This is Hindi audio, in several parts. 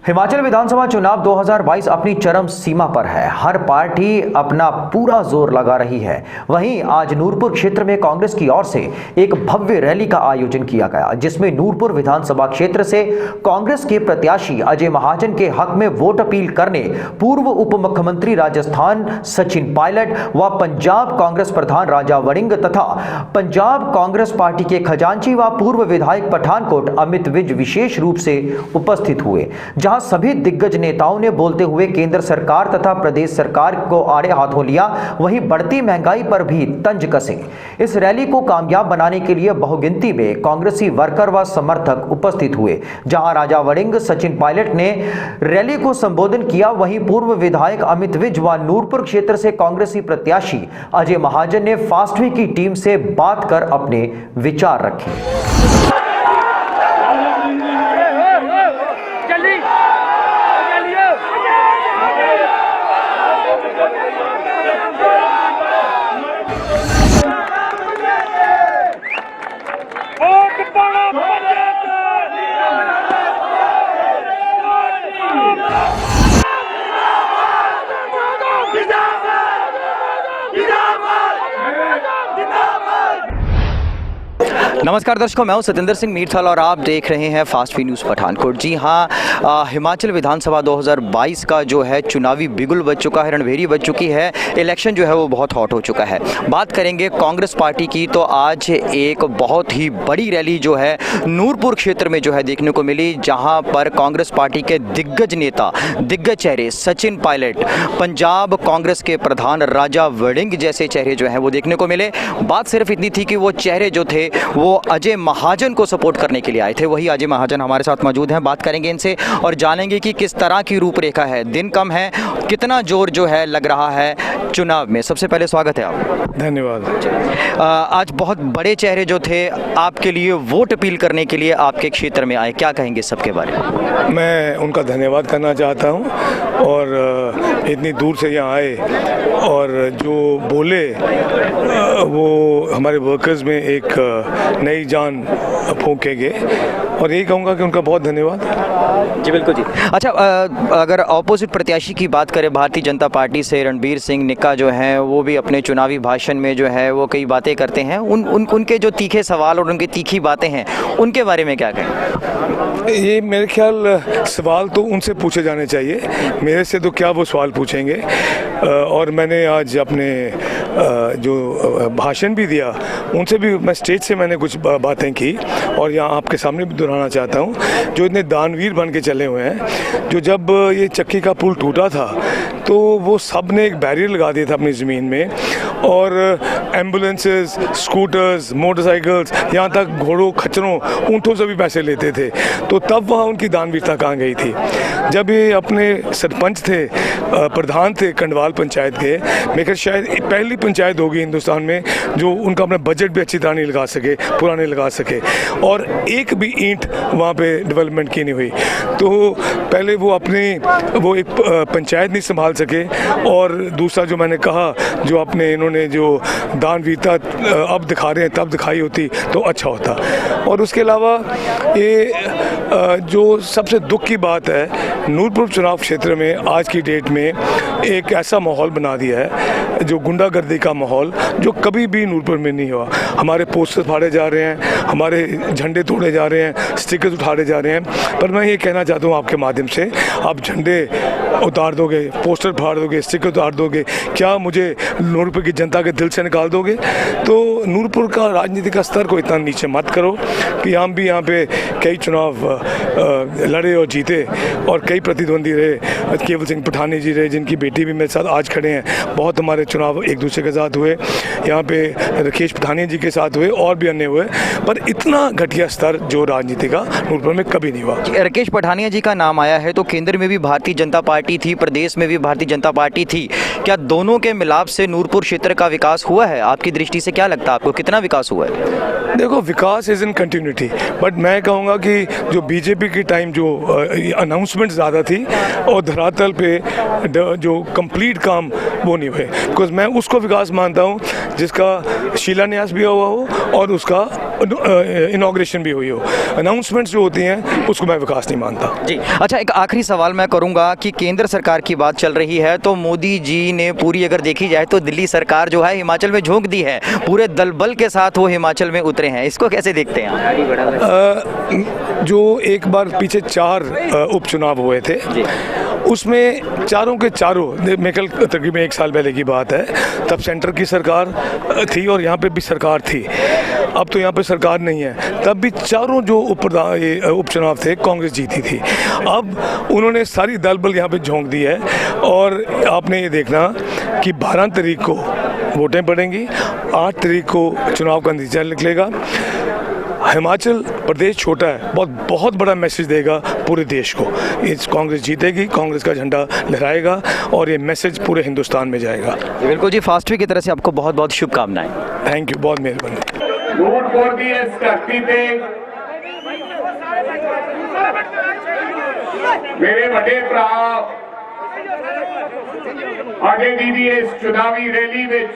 हिमाचल विधानसभा चुनाव 2022 अपनी चरम सीमा पर है। हर पार्टी अपना पूरा जोर लगा रही है। वहीं आज नूरपुर क्षेत्र में कांग्रेस की ओर से एक भव्य रैली का आयोजन किया गया, जिसमें नूरपुर विधानसभा क्षेत्र से कांग्रेस के प्रत्याशी अजय महाजन के हक में वोट अपील करने पूर्व उप मुख्यमंत्री राजस्थान सचिन पायलट व पंजाब कांग्रेस प्रधान राजा वड़िंग तथा पंजाब कांग्रेस पार्टी के खजांची व पूर्व विधायक पठानकोट अमित विज विशेष रूप से उपस्थित हुए, जहां सभी दिग्गज नेताओं ने बोलते हुए केंद्र सरकार तथा प्रदेश सरकार को आड़े हाथों लिया। वहीं बढ़ती महंगाई पर भी तंज कसे। इस रैली को कामयाब बनाने के लिए बहुगिनती में कांग्रेसी वर्कर व समर्थक उपस्थित हुए, जहां राजा वड़िंग सचिन पायलट ने रैली को संबोधन किया। वहीं पूर्व विधायक अमित विज व नूरपुर क्षेत्र से कांग्रेसी प्रत्याशी अजय महाजन ने फास्टवे की टीम से बात कर अपने विचार रखे। नमस्कार दर्शकों, मैं हूं सतेंद्र सिंह मीरथल और आप देख रहे हैं फास्ट वी न्यूज़ पठानकोट। जी हां, हिमाचल विधानसभा 2022 का जो है चुनावी बिगुल बज चुका है, रणभेरी बज चुकी है। इलेक्शन जो है वो बहुत हॉट हो चुका है। बात करेंगे कांग्रेस पार्टी की, तो आज एक बहुत ही बड़ी रैली जो है नूरपुर क्षेत्र में जो है देखने को मिली, जहां पर कांग्रेस पार्टी के दिग्गज नेता, दिग्गज चेहरे सचिन पायलट, पंजाब कांग्रेस के प्रधान राजा वड़िंग जैसे चेहरे जो हैं वो देखने को मिले। बात सिर्फ इतनी थी कि वो चेहरे जो थे वो अजय महाजन को सपोर्ट करने के लिए आए थे। वही अजय महाजन हमारे साथ मौजूद हैं। बात करेंगे इनसे और जानेंगे कि किस तरह की रूपरेखा है, दिन कम है, कितना जोर जो है लग रहा है चुनाव में। सबसे पहले स्वागत है आप। धन्यवाद। आज बहुत बड़े चेहरे जो थे आपके लिए वोट अपील करने के लिए आपके क्षेत्र में आए, क्या कहेंगे सबके बारे में? मैं उनका धन्यवाद करना चाहता हूं और इतनी दूर से यहाँ आए और जो बोले वो हमारे वर्कर्स में एक नई जान फूंकेंगे और यही कहूँगा कि उनका बहुत धन्यवाद। जी बिल्कुल जी। अच्छा, अगर ऑपोजिट प्रत्याशी की बात करें भारतीय जनता पार्टी से रणबीर सिंह निक्का जो हैं वो भी अपने चुनावी भाषण में जो है वो कई बातें करते हैं। उनके जो तीखे सवाल और उनकी तीखी बातें हैं उनके बारे में क्या कहें? ये मेरे ख्याल सवाल तो उनसे पूछे जाने चाहिए, मेरे से तो क्या वो सवाल पूछेंगे। और मैंने आज अपने जो भाषण भी दिया उनसे भी मैं स्टेज से मैंने कुछ बातें की और यहाँ आपके सामने भी दोहराना चाहता हूँ। जो इतने दानवीर बन के चले हुए हैं, जो जब ये चक्की का पुल टूटा था तो वो सब ने एक बैरियर लगा दिया था अपनी ज़मीन में और एम्बुलेंसेस, स्कूटर्स, मोटरसाइकिल्स, यहाँ तक घोड़ों, खच्चरों, ऊँटों से भी पैसे लेते थे। तो तब वहाँ उनकी दानवीरता कहाँ गई थी? जब ये अपने सरपंच थे, प्रधान थे कंडवाल पंचायत के, मेरे शायद पहली पंचायत होगी हिंदुस्तान में जो उनका अपना बजट भी अच्छी तरह नहीं लगा सके, पूरा नहीं लगा सके और एक भी ईंट वहाँ पे डेवलपमेंट की नहीं हुई। तो पहले वो एक पंचायत नहीं संभाल सके और दूसरा जो मैंने कहा, जो अपने इन्होंने जो दानवीरता अब दिखा रहे हैं तब दिखाई होती तो अच्छा होता। और उसके अलावा ये जो सबसे दुख की बात है, नूरपुर चुनाव क्षेत्र में आज की डेट में एक ऐसा माहौल बना दिया है, जो गुंडागर्दी का माहौल, जो कभी भी नूरपुर में नहीं हुआ। हमारे पोस्टर फाड़े जा रहे हैं, हमारे झंडे तोड़े जा रहे हैं, स्टिकर्स उठाए जा रहे हैं। पर मैं ये कहना चाहता हूँ आपके माध्यम से, आप झंडे उतार दोगे, पोस्टर फाड़ दोगे, स्टिकर उतार दोगे, क्या मुझे नूरपुर की जनता के दिल से निकाल दोगे? तो नूरपुर का राजनीति का स्तर को इतना नीचे मत करो कि हम भी यहाँ पे कई चुनाव लड़े और जीते और कई प्रतिद्वंदी रहे। केवल सिंह पठानी जी रहे, जिनकी बेटी भी मेरे साथ आज खड़े हैं। बहुत हमारे चुनाव एक दूसरे के साथ हुए, यहाँ पे राकेश पठानिया जी के साथ हुए और भी अन्य हुए, पर इतना घटिया स्तर जो राजनीति का नूरपुर में कभी नहीं हुआ। राकेश पठानिया जी का नाम आया है तो केंद्र में भी भारतीय जनता पार्टी थी, प्रदेश में भी भारतीय जनता पार्टी थी। क्या दोनों के मिलाप से नूरपुर क्षेत्र का विकास हुआ है? आपकी दृष्टि से क्या लगता है आपको, कितना विकास हुआ है? देखो, विकास इज इन कंटिन्यूटी, बट मैं कहूँगा कि जो बीजेपी की टाइम जो अनाउंसमेंट ज़्यादा थी और धरातल पे जो कंप्लीट काम वो नहीं हुए। बिकॉज मैं उसको विकास मानता हूँ जिसका शिलान्यास भी हुआ हो और उसका इनॉग्रेशन भी हुई हो। अनाउंसमेंट्स जो होती हैं उसको मैं विकास नहीं मानता। जी अच्छा, एक आखिरी सवाल मैं करूंगा कि केंद्र सरकार की बात चल रही है तो मोदी जी ने पूरी अगर देखी जाए तो दिल्ली सरकार जो है हिमाचल में झोंक दी है, पूरे दल बल के साथ वो हिमाचल में उतरे हैं, इसको कैसे देखते हैं आप? जो एक बार पीछे 4 उपचुनाव हुए थे उसमें चारों के चारों, मेरे ख्याल तकरीबन 1 साल पहले की बात है, तब सेंटर की सरकार थी और यहाँ पे भी सरकार थी। अब तो यहाँ पे सरकार नहीं है। तब भी चारों जो उपचुनाव थे कांग्रेस जीती थी। अब उन्होंने सारी दल बल यहाँ पे झोंक दी है और आपने ये देखना कि 12 तारीख को वोटें पड़ेंगी, 8 तारीख को चुनाव का नतीजा निकलेगा। हिमाचल प्रदेश छोटा है, बहुत बड़ा मैसेज देगा पूरे देश को। इस कांग्रेस जीतेगी, कांग्रेस का झंडा लहराएगा और ये मैसेज पूरे हिंदुस्तान में जाएगा। बिल्कुल जी, फास्ट वे की तरफ से आपको बहुत बहुत शुभकामनाएं। थैंक यू, बहुत मेहरबानी। नूरपुर की इस धरती पे मेरे बड़े भरा आगे दी इस चुनावी रैली विच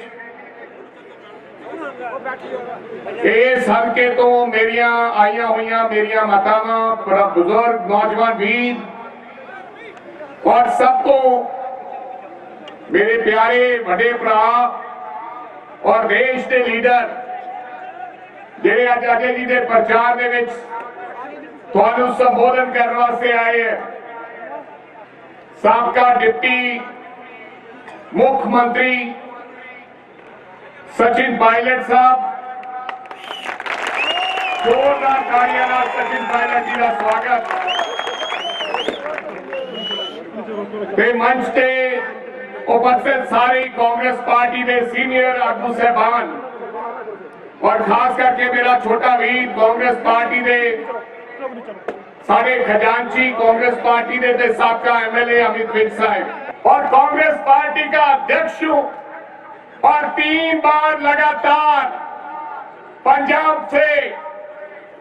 इस हल्के तो मेरिया आईया हुई मेरिया मातावां, बड़ा बुजुर्ग नौजवान वीर और सबको मेरे प्यारे बड़े भरा और देश के लीडर ਜਿਹੜੇ ਅੱਜ ਅਜੇ ਜੀ ਦੇ ਪ੍ਰਚਾਰ ਦੇ ਵਿੱਚ ਤੁਹਾਨੂੰ ਸੰਬੋਧਨ ਕਰਨ ਵਾਸਤੇ ਆਏ ਹੈ। ਸਾਬਕਾ ਡਿਪਟੀ ਮੁੱਖ ਮੰਤਰੀ सचिन पायलट साहब, जोरदार तालियां ਨਾਲ सचिन पायलट जी का स्वागत। ਤੇ मंच ਤੇ उपस्थित सारी कांग्रेस पार्टी के सीनियर आगू साहबान और खास करके मेरा छोटा वीर कांग्रेस पार्टी दे सारे खजांची कांग्रेस पार्टी दे साबका एमएलए अमित विज साहब और कांग्रेस पार्टी का अध्यक्ष हूं और 3 बार लगातार पंजाब से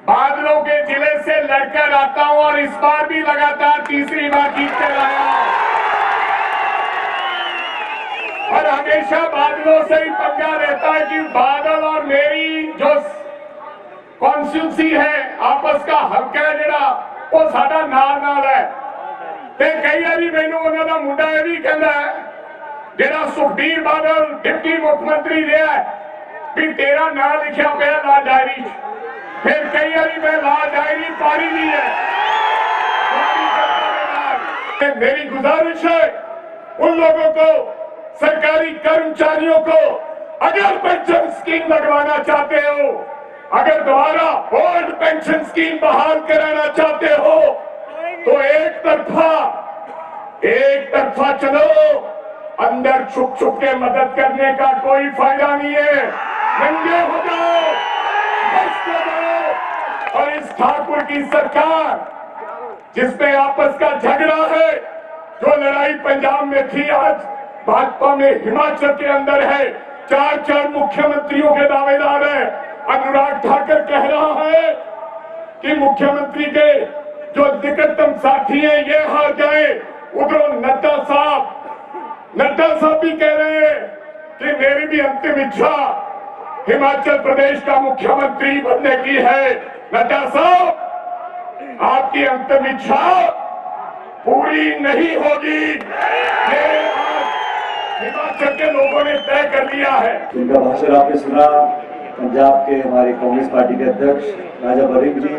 बादलों के जिले से लड़कर आता हूं और इस बार भी लगातार तीसरी बार जीत कर आया और हमेशा बादलों से ही पंगा रहता है कि बादल और मेरी जो कॉन्स्टिट्यूंसी है आपस का हक है जरा वो साडा नाल है। ते कई बारी मैनू उन्हां दा मुंडा ये भी कहंदा है जेड़ा सुखबीर बादल डिप्टी मुख्यमंत्री रहा है भी तेरा नाम लिखा पे ला डायरी, फिर कई बारी मैं ला डायरी पारी ली है। मेरी गुजारिश है उन लोगों को, सरकारी कर्मचारियों को, अगर पेंशन स्कीम लगवाना चाहते हो, अगर दोबारा ओल्ड पेंशन स्कीम बहाल कराना चाहते हो तो एक तरफा चलो, अंदर छुप छुप के मदद करने का कोई फायदा नहीं है। नंगे हो जाओ, मस्त हो जाओ और इस ठाकुर की सरकार जिसमें आपस का झगड़ा है, जो लड़ाई पंजाब में थी आज भाजपा में हिमाचल के अंदर है। 4 मुख्यमंत्रियों के दावेदार हैं। अनुराग ठाकुर कह रहा है कि मुख्यमंत्री के जो निकटतम साथी हैं ये हार जाए। उधरों नड्डा साहब भी कह रहे हैं कि मेरी भी अंतिम इच्छा हिमाचल प्रदेश का मुख्यमंत्री बनने की है। नड्डा साहब, आपकी अंतिम इच्छा पूरी नहीं होगी, ये हिमाचल के लोगों ने तय कर लिया है। इनका भाषण आपने सुना, पंजाब के हमारे कांग्रेस पार्टी के अध्यक्ष राजा बरिक जी।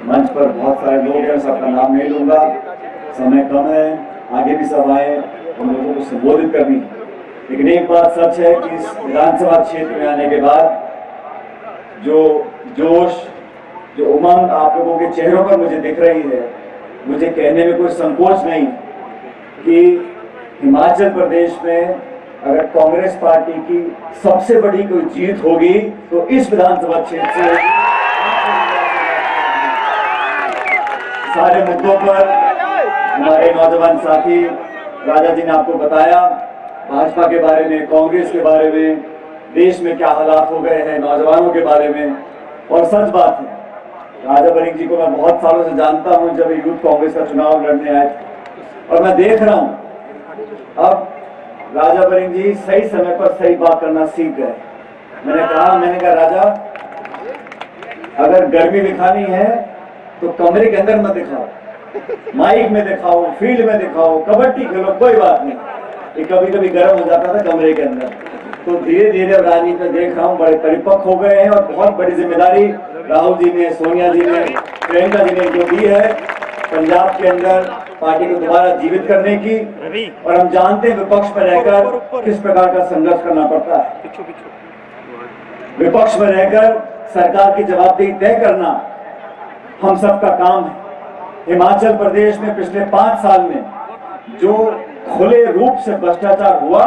मंच पर बहुत सारे लोग हैं, सबका नाम नहीं लूंगा, समय कम है, आगे भी सभाएं उन लोगों को संबोधित करनी है। लेकिन एक बात सच है कि इस विधानसभा क्षेत्र में आने के बाद जो जोश, जो उमंग आप लोगों के चेहरों पर मुझे दिख रही है, मुझे कहने में कोई संकोच नहीं कि हिमाचल प्रदेश में अगर कांग्रेस पार्टी की सबसे बड़ी कोई जीत होगी तो इस विधानसभा क्षेत्र से सारे मुद्दों पर हमारे नौजवान साथी राजा जी ने आपको बताया, भाजपा के बारे में, कांग्रेस के बारे में, देश में क्या हालात हो गए हैं, नौजवानों के बारे में। और सच बात है, राजा बरिक जी को मैं बहुत सालों से जानता हूं, जब यूथ कांग्रेस का चुनाव लड़ने आए थे, और मैं देख रहा हूं अब राजा बरिंग जी सही समय पर सही बात करना सीख गए। मैंने कहा राजा, अगर गर्मी दिखानी है तो कमरे के अंदर मत दिखाओ, माइक में दिखाओ, फील्ड में दिखाओ, कबड्डी खेलो, कोई बात नहीं। ये कभी कभी गर्म हो जाता था कमरे के अंदर। तो धीरे धीरे अब राजनीति में देख रहा हूँ बड़े परिपक्व हो गए हैं और बहुत बड़ी जिम्मेदारी राहुल जी ने, सोनिया जी ने, प्रियंका जी ने जो दी है पंजाब के अंदर पार्टी को दोबारा जीवित करने की। और हम जानते हैं विपक्ष में रहकर किस प्रकार का संघर्ष करना पड़ता है। विपक्ष में रहकर सरकार की जवाबदेही तय करना हम सबका काम है। हिमाचल प्रदेश में पिछले 5 साल में जो खुले रूप से भ्रष्टाचार हुआ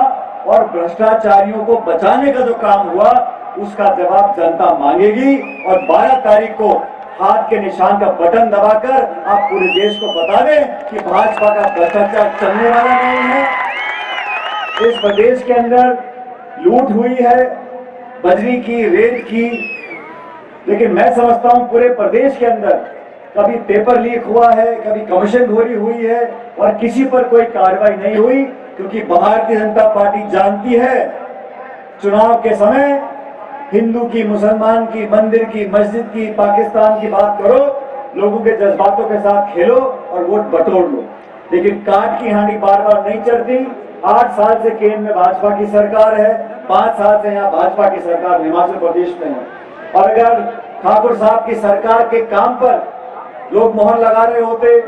और भ्रष्टाचारियों को बचाने का जो काम हुआ उसका जवाब जनता मांगेगी। और 12 तारीख को हाथ के निशान का बटन दबाकर आप पूरे देश को बता दें कि भाजपा का भ्रष्टाचार चलने वाला नहीं है। इस प्रदेश के अंदर लूट हुई है, बजरी की, रेत की, लेकिन मैं समझता हूं पूरे प्रदेश के अंदर कभी पेपर लीक हुआ है, कभी कमीशनखोरी हुई है और किसी पर कोई कार्रवाई नहीं हुई, क्योंकि भारतीय जनता पार्टी जानती है चुनाव के समय हिंदू की, मुसलमान की, मंदिर की, मस्जिद की, पाकिस्तान की बात करो, लोगों के जज्बातों के साथ खेलो और वोट बटोर लो। लेकिन काट की हांडी बार बार नहीं चलती। 8 साल से केंद्र में भाजपा की सरकार है, 5 साल से यहाँ भाजपा की सरकार हिमाचल प्रदेश में है। और अगर ठाकुर साहब की सरकार के काम पर लोग मोहर लगा रहे होते,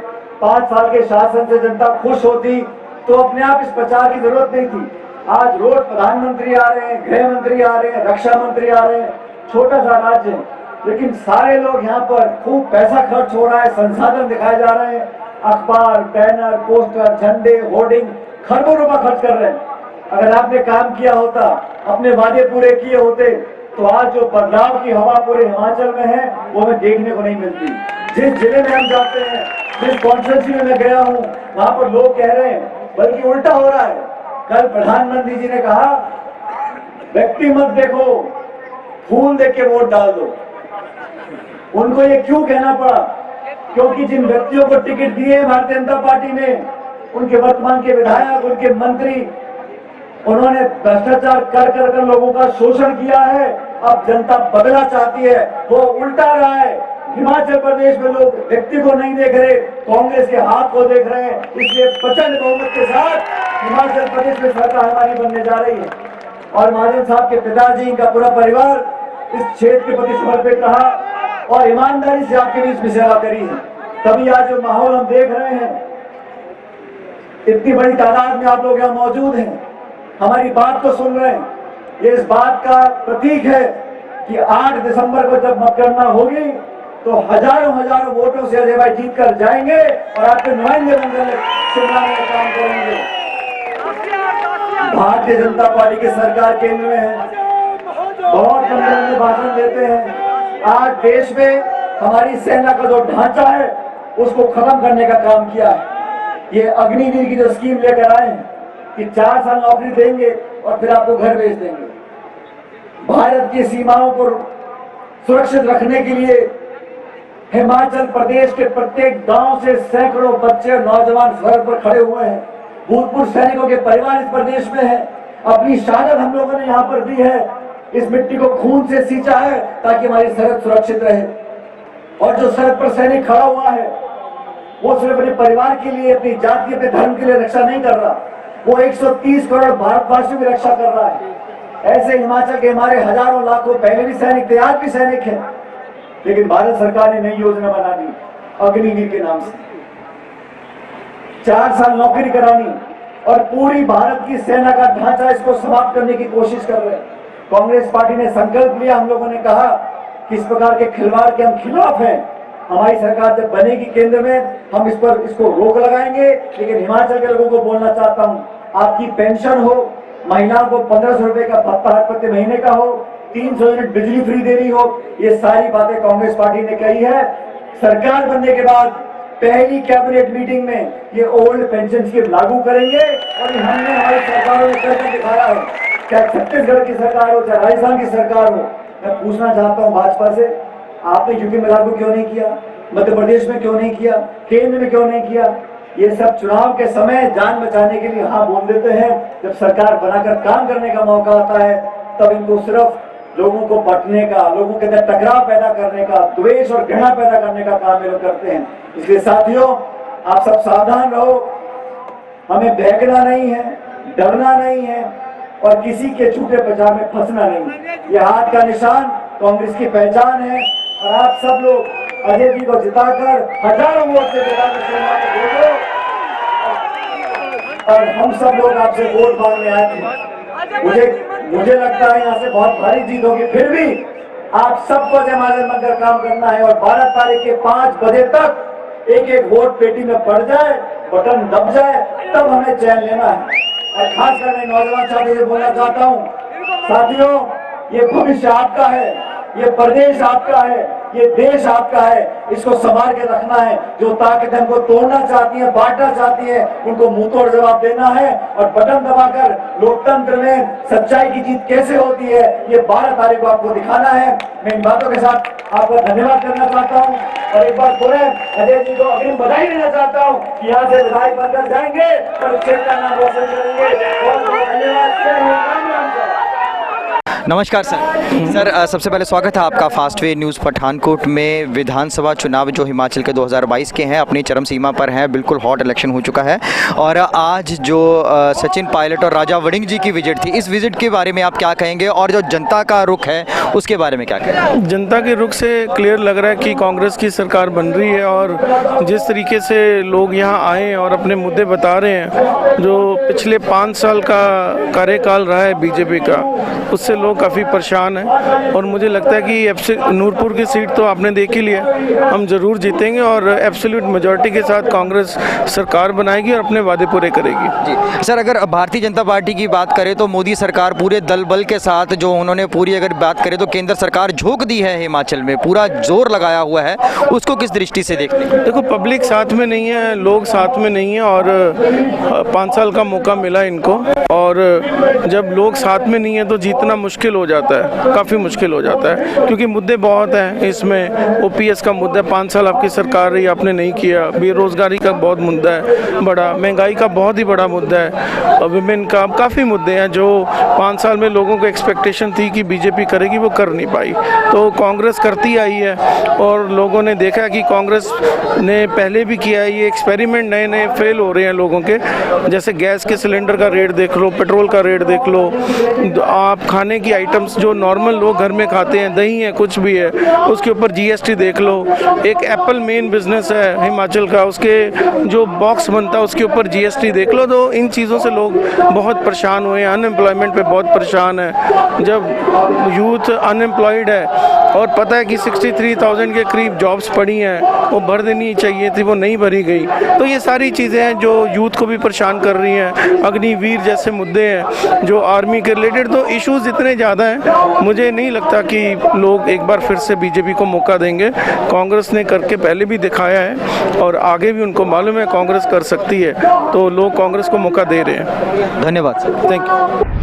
5 साल के शासन से जनता खुश होती, तो अपने आप इस प्रचार की जरूरत नहीं थी। आज रोज प्रधानमंत्री आ रहे हैं, गृह मंत्री आ रहे हैं, रक्षा मंत्री आ रहे हैं। छोटा सा राज्य है, लेकिन सारे लोग यहाँ पर खूब पैसा खर्च हो रहा है, संसाधन दिखाए जा रहे हैं, अखबार, बैनर, पोस्टर, झंडे, होर्डिंग, खरबों रुपया खर्च कर रहे हैं। अगर आपने काम किया होता, अपने वादे पूरे किए होते, तो आज जो बदलाव की हवा पूरे हिमाचल में है वो हमें देखने को नहीं मिलती। जिस जिले में हम जाते हैं, जिस कॉन्स्टिट्यूंसी में मैं गया हूँ, वहां पर लोग कह रहे हैं बल्कि उल्टा हो रहा है। कल प्रधानमंत्री जी ने कहा व्यक्ति मत देखो, फूल देख के वोट डाल दो। उनको ये क्यों कहना पड़ा? क्योंकि जिन व्यक्तियों को टिकट दिए भारतीय जनता पार्टी ने, उनके वर्तमान के विधायक, उनके मंत्री, उन्होंने भ्रष्टाचार कर लोगों का शोषण किया है। अब जनता बदला चाहती है, वो उल्टा रहा है। हिमाचल प्रदेश में लोग व्यक्ति को नहीं देख रहे, कांग्रेस के हाथ को देख रहे हैं। इसलिए प्रचंड बहुमत के साथ हिमाचल प्रदेश में सरकार हमारी बनने जा रही है। और महाजन साहब के पिताजी, इनका पूरा परिवार इस क्षेत्र के प्रति समर्पित रहा और ईमानदारी से आपके बीच में सेवा करी है। तभी आज जो माहौल हम देख रहे हैं, इतनी बड़ी तादाद में आप लोग यहाँ मौजूद हैं, हमारी बात को सुन रहे हैं। ये इस बात का प्रतीक है कि 8 दिसंबर को जब मतगणना होगी तो हजारों वोटों से अजय भाई जीत कर जाएंगे और आपके नुमाइंदे बनकर शिमला में काम करेंगे। भारतीय जनता पार्टी की सरकार केंद्र में है, बहुत मनोरंजन भाषण देते हैं। आज देश में हमारी सेना का जो ढांचा है उसको खत्म करने का काम किया है। ये अग्निवीर की जो स्कीम लेकर आए हैं कि 4 साल नौकरी देंगे और फिर आपको घर भेज देंगे। भारत की सीमाओं को सुरक्षित रखने के लिए हिमाचल प्रदेश के प्रत्येक गांव से सैकड़ों बच्चे और नौजवान सड़क पर खड़े हुए हैं। भूतपूर्व सैनिकों के परिवार इस प्रदेश में है। अपनी शहादत हम लोगों ने यहाँ पर दी है, इस मिट्टी को खून से सींचा है ताकि हमारी सरहद सुरक्षित रहे। और जो सरहद पर सैनिक खड़ा हुआ है वो सिर्फ अपने परिवार के लिए, अपनी जाति, अपने धर्म के लिए रक्षा नहीं कर रहा, वो 130 करोड़ भारतवासियों की रक्षा कर रहा है। ऐसे हिमाचल के हमारे हजारों लाखों पहले भी सैनिक थे, आज भी सैनिक हैं। लेकिन भारत सरकार ने नई योजना बना दी अग्निवीर के नाम से, 4 साल नौकरी करानी और पूरी भारत की सेना का ढांचा इसको समाप्त करने की कोशिश कर रहे हैं। कांग्रेस पार्टी ने संकल्प लिया, हम लोगों ने कहा कि इस प्रकार के खिलवाड़ के हम खिलाफ हैं। हमारी सरकार जब बनेगी केंद्र में, हम इसको रोक लगाएंगे। लेकिन हिमाचल के लोगों को बोलना चाहता हूं, आपकी पेंशन हो, महिलाओं को 1500 रुपए का भत्ता प्रति महीने का हो, 300 यूनिट बिजली फ्री देनी हो, ये सारी बातें कांग्रेस पार्टी ने कही है। सरकार बनने के बाद पहली कैबिनेट मीटिंग में ये ओल्ड पेंशन स्कीम लागू करेंगे और हमने हमारी सरकारों ने करके दिखाया है। चाहे छत्तीसगढ़ की सरकार हो, चाहे राजस्थान की सरकार हो। मैं पूछना चाहता हूँ भाजपा से, आपने यूपी में लागू क्यों नहीं किया? मध्य प्रदेश में क्यों नहीं किया? केंद्र में क्यों नहीं किया? ये सब चुनाव के समय जान बचाने के लिए हाँ बोल देते हैं। जब सरकार बनाकर काम करने का मौका आता है तब इनको सिर्फ लोगों को बांटने का, लोगों के अंदर टकराव पैदा करने का, द्वेष और घृणा पैदा करने का काम ये लोग करते हैं। इसलिए साथियों, आप सब सावधान रहो, हमें बहकना नहीं है, डरना नहीं है और किसी के झूठे प्रचार में फंसना नहीं। ये हाथ का निशान कांग्रेस की पहचान है और आप सब लोग अजय जी को जिताकर हजारों वोट से जिताकर चुनाव में भेजो। और हम सब लोग आपसे वोट मांगने आए थे। मुझे लगता है यहाँ से बहुत भारी जीत होगी, फिर भी आप सबको जमानत मंगकर काम करना है और 12 तारीख के 5 बजे तक एक एक वोट पेटी में पड़ जाए, बटन दब जाए, तब हमें चैन लेना है। और खासकर मैं नौजवान साथी से बोलना चाहता हूँ, साथियों, ये भविष्य आपका है, ये प्रदेश आपका है, ये देश आपका है, इसको संभाल के रखना है। जो ताकत हमको तोड़ना चाहती है, बांटना चाहती है, उनको मुंह तोड़ जवाब देना है और बटन दबाकर लोकतंत्र में सच्चाई की जीत कैसे होती है, ये 12 तारीख को आपको दिखाना है। मैं इन बातों के साथ आपका धन्यवाद करना चाहता हूँ और एक बार पूरे अजय जी को अग्रिम बधाई देना चाहता हूँ कि यहाँ से विधायक बनकर जाएंगे और क्षेत्र का नाम रोशन करेंगे। बहुत बहुत धन्यवाद। जय हिंद, राम राम सर। नमस्कार सर। सबसे पहले स्वागत है आपका फास्ट वे न्यूज़ पठानकोट में। विधानसभा चुनाव जो हिमाचल के 2022 के हैं अपनी चरम सीमा पर हैं, बिल्कुल हॉट इलेक्शन हो चुका है और आज जो सचिन पायलट और राजा वड़िंग जी की विजिट थी, इस विजिट के बारे में आप क्या कहेंगे और जो जनता का रुख है उसके बारे में क्या कहेंगे? जनता के रुख से क्लियर लग रहा है कि कांग्रेस की सरकार बन रही है और जिस तरीके से लोग यहाँ आए और अपने मुद्दे बता रहे हैं, जो पिछले 5 साल का कार्यकाल रहा है बीजेपी का, उससे लोग काफ़ी परेशान हैं और मुझे लगता है कि नूरपुर की सीट तो आपने देख ही लिया, हम ज़रूर जीतेंगे और एब्सोल्यूट मेजॉरिटी के साथ कांग्रेस सरकार बनाएगी और अपने वादे पूरे करेगी। जी सर, अगर भारतीय जनता पार्टी की बात करें तो मोदी सरकार पूरे दल बल के साथ जो उन्होंने पूरी अगर बात करें तो केंद्र सरकार झोंक दी है हिमाचल में, पूरा जोर लगाया हुआ है, उसको किस दृष्टि से देखते हैं? देखो, पब्लिक साथ में नहीं है, लोग साथ में नहीं है और 5 साल का मौका मिला इनको और जब लोग साथ में नहीं है तो जीतना मुश्किल हो जाता है, काफ़ी मुश्किल हो जाता है क्योंकि मुद्दे बहुत हैं इसमें। ओपीएस का मुद्दा 5 साल आपकी सरकार रही, आपने नहीं किया। बेरोज़गारी का बहुत मुद्दा है बड़ा, महंगाई का बहुत ही बड़ा मुद्दा है, विमेन का, काफ़ी मुद्दे हैं जो 5 साल में लोगों को एक्सपेक्टेशन थी कि बीजेपी करेगी, वो कर नहीं पाई। तो कांग्रेस करती आई है और लोगों ने देखा कि कांग्रेस ने पहले भी किया है, ये एक्सपेरिमेंट नए नए फेल हो रहे हैं लोगों के। जैसे गैस के सिलेंडर का रेट देख लो, पेट्रोल का रेट देख लो, आप खाने की आइटम्स जो नॉर्मल लोग घर में खाते हैं, दही है, कुछ भी है, उसके ऊपर जीएसटी देख लो। एक एप्पल मेन बिजनेस है हिमाचल का, उसके जो बॉक्स बनता है उसके ऊपर जीएसटी देख लो। तो इन चीज़ों से लोग बहुत परेशान हुए हैं, अनएम्प्लॉयमेंट पे बहुत परेशान है। जब यूथ अनएम्प्लॉयड है और पता है कि 63,000 के करीब जॉब्स पड़ी हैं, वो भर देनी चाहिए थी, वो नहीं भरी गई। तो ये सारी चीज़ें हैं जो यूथ को भी परेशान कर रही हैं। अग्निवीर जैसे मुद्दे हैं जो आर्मी के रिलेटेड, तो इश्यूज़ इतने ज़्यादा हैं, मुझे नहीं लगता कि लोग एक बार फिर से बीजेपी को मौका देंगे। कांग्रेस ने करके पहले भी दिखाया है और आगे भी उनको मालूम है कांग्रेस कर सकती है, तो लोग कांग्रेस को मौका दे रहे हैं। धन्यवाद सर। Thank you.